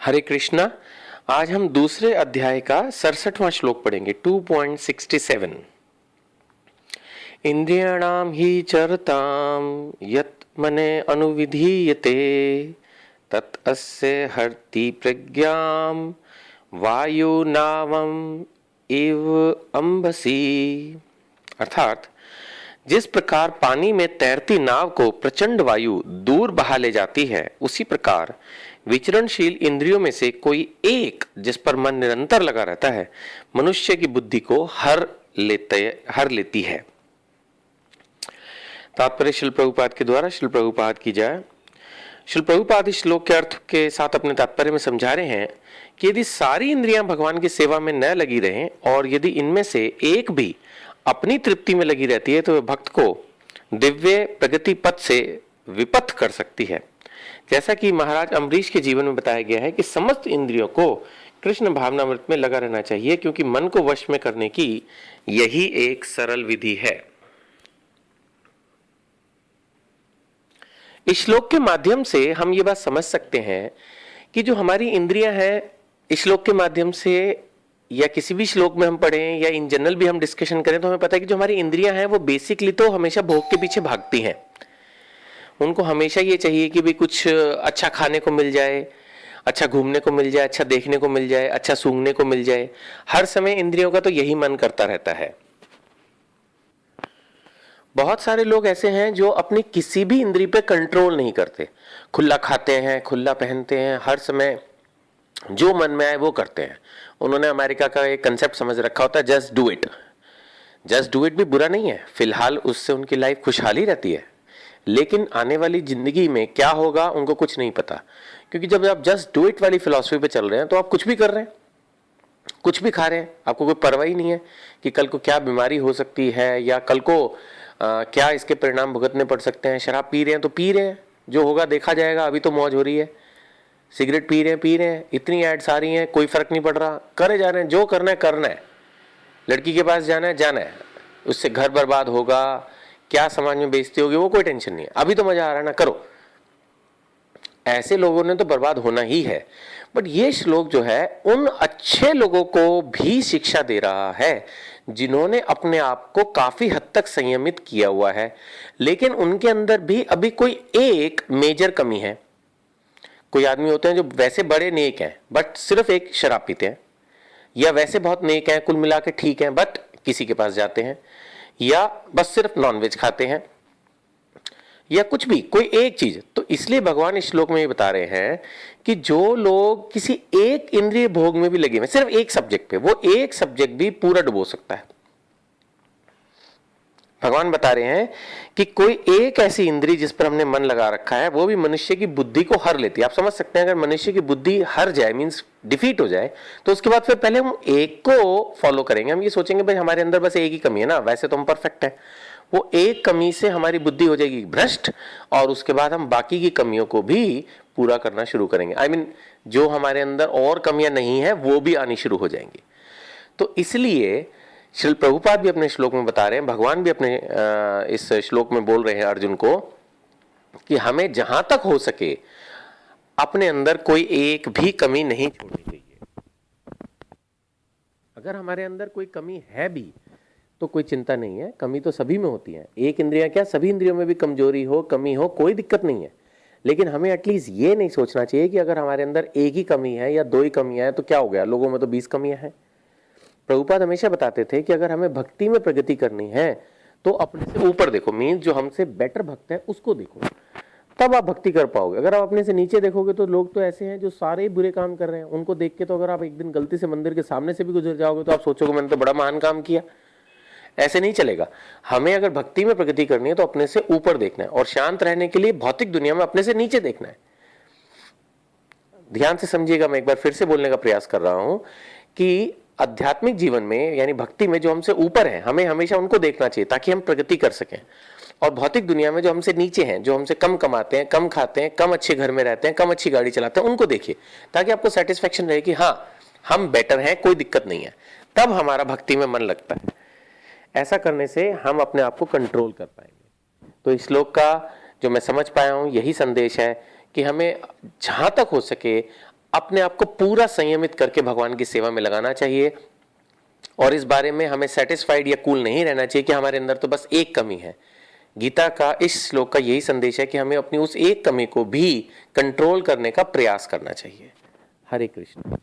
हरे कृष्णा। आज हम दूसरे अध्याय का 67वां श्लोक पढ़ेंगे 2.67। इंद्रियाणाम ही चरताम यत मने अनुविधीयते तत् अस्य हर्ति प्रज्ञाम वायुनावम इव अंबसी। अर्थात जिस प्रकार पानी में तैरती नाव को प्रचंड वायु दूर बहा ले जाती है, उसी प्रकार विचरणशील इंद्रियों में से कोई एक जिस पर मन निरंतर लगा रहता है, मनुष्य की बुद्धि को हर लेती है। तात्पर्य श्रील प्रभुपाद के द्वारा श्रील प्रभुपाद की जय। श्रील प्रभुपाद इस श्लोक के अर्थ के साथ अपने तात्पर्य में समझा रहे हैं कि यदि सारी इंद्रियां भगवान की सेवा में न लगी रहें और यदि इनमें से एक भी अपनी तृप्ति में लगी रहती है, तो वह भक्त को दिव्य प्रगति पथ से विपथ कर सकती है। जैसा कि महाराज अम्बरीश के जीवन में बताया गया है कि समस्त इंद्रियों को कृष्ण भावनामृत में लगा रहना चाहिए, क्योंकि मन को वश में करने की यही एक सरल विधि है। इस श्लोक के माध्यम से हम ये बात समझ सकते हैं कि जो हमारी इंद्रियां हैं, इस श्लोक के माध्यम से या किसी भी श्लोक में हम पढ़ें या इन जनरल भी हम डिस्कशन करें, तो हमें पता है कि जो हमारी इंद्रियां हैं वो बेसिकली तो हमेशा भोग के पीछे भागती हैं। उनको हमेशा ये चाहिए कि भाई कुछ अच्छा खाने को मिल जाए, अच्छा घूमने को मिल जाए, अच्छा देखने को मिल जाए, अच्छा सूंघने को मिल जाए। हर समय इंद्रियों का तो यही मन करता रहता है। बहुत सारे लोग ऐसे हैं जो अपनी किसी भी इंद्रिय पे कंट्रोल नहीं करते, खुला खाते हैं, खुला पहनते हैं, हर समय जो मन में आए वो करते हैं। उन्होंने अमेरिका का एक कंसेप्ट समझ रखा होता है, just do it. Just do it भी बुरा नहीं है, फिलहाल उससे उनकी लाइफ खुशहाली रहती है, लेकिन आने वाली जिंदगी में क्या होगा उनको कुछ नहीं पता। क्योंकि जब आप जस्ट डू इट वाली फिलॉसफी पे चल रहे हैं तो आप कुछ भी कर रहे हैं, कुछ भी खा रहे हैं, आपको कोई परवाह ही नहीं है कि कल को क्या बीमारी हो सकती है या कल को क्या इसके परिणाम भुगतने पड़ सकते हैं। शराब पी रहे हैं तो पी रहे हैं, जो होगा देखा जाएगा, अभी तो मौज हो रही है। सिगरेट पी रहे हैं, इतनी एड्स आ रही हैं, कोई फर्क नहीं पड़ रहा, करे जा रहे हैं, जो करना है करना है। लड़की के पास जाना है, उससे घर बर्बाद होगा, क्या समाज में बेइज्जती होगी, वो कोई टेंशन नहीं है, अभी तो मजा आ रहा है ना, करो। ऐसे लोगों ने तो बर्बाद होना ही है। बट ये श्लोक जो है उन अच्छे लोगों को भी शिक्षा दे रहा है जिन्होंने अपने आप को काफी हद तक संयमित किया हुआ है, लेकिन उनके अंदर भी अभी कोई एक मेजर कमी है। कोई आदमी होते हैं जो वैसे बड़े नेक हैं बट सिर्फ एक शराब पीते हैं, या वैसे बहुत नेक हैं, कुल मिला के ठीक हैं, बट किसी के पास जाते हैं, या बस सिर्फ नॉनवेज खाते हैं, या कुछ भी कोई एक चीज। तो इसलिए भगवान इस श्लोक में ये बता रहे हैं कि जो लोग किसी एक इंद्रिय भोग में भी लगे हुए सिर्फ एक सब्जेक्ट पे, वो एक सब्जेक्ट भी पूरा डुबो सकता है। भगवान बता रहे हैं कि कोई एक ऐसी इंद्री जिस पर हमने मन लगा रखा है, वो भी मनुष्य की बुद्धि को हर लेती है। आप समझ सकते हैं, अगर मनुष्य की बुद्धि हर जाए, मींस डिफीट हो जाए, तो उसके बाद फिर पहले हम एक को फॉलो करेंगे। हम ये सोचेंगे भाई हमारे अंदर बस एक ही कमी है ना, वैसे तो हम परफेक्ट है। वो एक कमी से हमारी बुद्धि हो जाएगी भ्रष्ट, और उसके बाद हम बाकी की कमियों को भी पूरा करना शुरू करेंगे। I mean, जो हमारे अंदर और कमियां नहीं है वो भी आनी शुरू हो जाएंगी। तो इसलिए श्रील प्रभुपाद भी अपने श्लोक में बता रहे हैं, भगवान भी अपने इस श्लोक में बोल रहे हैं अर्जुन को कि हमें जहां तक हो सके अपने अंदर कोई एक भी कमी नहीं छोड़नी चाहिए। अगर हमारे अंदर कोई कमी है भी तो कोई चिंता नहीं है, कमी तो सभी में होती है। एक इंद्रियां क्या, सभी इंद्रियों में भी कमजोरी हो, कमी हो, कोई दिक्कत नहीं है। लेकिन हमें एटलीस्ट ये नहीं सोचना चाहिए कि अगर हमारे अंदर एक ही कमी है या दो ही कमियां हैं तो क्या हो गया, लोगों में तो 20 कमियां हैं। प्रभुपाद हमेशा बताते थे कि अगर हमें भक्ति में प्रगति करनी है तो अपने से ऊपर देखो, मीन्स जो हमसे बेटर भक्त है उसको देखो, तब आप भक्ति कर पाओगे। अगर आप अपने से नीचे देखोगे तो लोग तो ऐसे हैं जो सारे बुरे काम कर रहे हैं, उनको देख के तो अगर आप एक दिन गलती से मंदिर के सामने से भी गुजर जाओगे तो आप सोचोगे मैंने तो बड़ा महान काम किया। ऐसे नहीं चलेगा। हमें अगर भक्ति में प्रगति करनी है तो अपने से ऊपर देखना है, और शांत रहने के लिए भौतिक दुनिया में अपने से नीचे देखना है। ध्यान से समझिएगा, मैं एक बार फिर से बोलने का प्रयास कर रहा हूं कि आध्यात्मिक जीवन में यानी भक्ति में जो हमसे ऊपर है, हमें हमेशा उनको देखना चाहिए ताकि हम प्रगति कर सकें। और भौतिक दुनिया में जो हमसे नीचे हैं, जो हमसे कम कमाते हैं, कम खाते हैं, कम अच्छे घर में रहते हैं, कम अच्छी गाड़ी चलाते हैं, उनको देखिए ताकि आपको सेटिस्फेक्शन रहे कि हाँ हम बेटर हैं, कोई दिक्कत नहीं है। तब हमारा भक्ति में मन लगता है। ऐसा करने से हम अपने आप को कंट्रोल कर पाएंगे। तो इस श्लोक का जो मैं समझ पाया हूं यही संदेश है कि हमें जहां तक हो सके अपने आप को पूरा संयमित करके भगवान की सेवा में लगाना चाहिए। और इस बारे में हमें सेटिस्फाइड या कूल नहीं रहना चाहिए कि हमारे अंदर तो बस एक कमी है। गीता का इस श्लोक का यही संदेश है कि हमें अपनी उस एक कमी को भी कंट्रोल करने का प्रयास करना चाहिए। हरे कृष्ण।